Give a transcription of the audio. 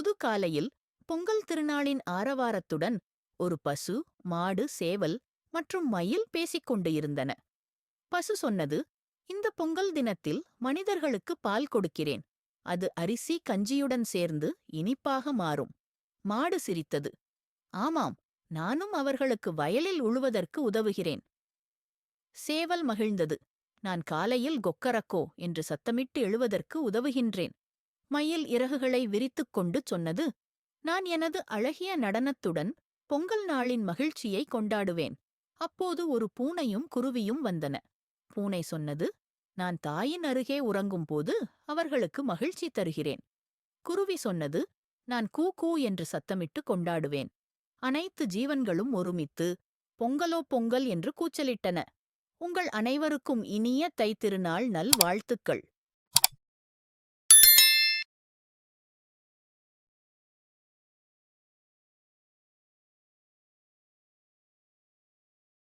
புது காலையில் பொங்கல் திருநாளின் ஆரவாரத்துடன் ஒரு பசு, மாடு, சேவல் மற்றும் மயில் பேசிக்கொண்டு இருந்தன. பசு சொன்னது, இந்த பொங்கல் தினத்தில் மனிதர்களுக்கு பால் கொடுக்கிறேன். அது அரிசி கஞ்சியுடன் சேர்ந்து இனிப்பாக மாறும். மாடு சிரித்தது, ஆமாம், நானும் அவர்களுக்கு வயலில் உழுவதற்கு உதவுகிறேன். சேவல் மகிழ்ந்தது, நான் காலையில் கொக்கரக்கோ என்று சத்தமிட்டு எழுவதற்கு உதவுகின்றேன். மயில் இறகுகளை விரித்துக் கொண்டு சொன்னது, நான் எனது அழகிய நடனத்துடன் பொங்கல் நாளின் மகிழ்ச்சியை கொண்டாடுவேன். அப்போது ஒரு பூனையும் குருவியும் வந்தன. பூனை சொன்னது, நான் தாயின் அருகே உறங்கும்போது அவர்களுக்கு மகிழ்ச்சி தருகிறேன். குருவி சொன்னது, நான் கூ கூ என்று சத்தமிட்டு கொண்டாடுவேன். அனைத்து ஜீவன்களும் ஒருமித்து பொங்கலோ பொங்கல் என்று கூச்சலிட்டன. உங்கள் அனைவருக்கும் இனிய தைத்திருநாள் நல் வாழ்த்துக்கள்.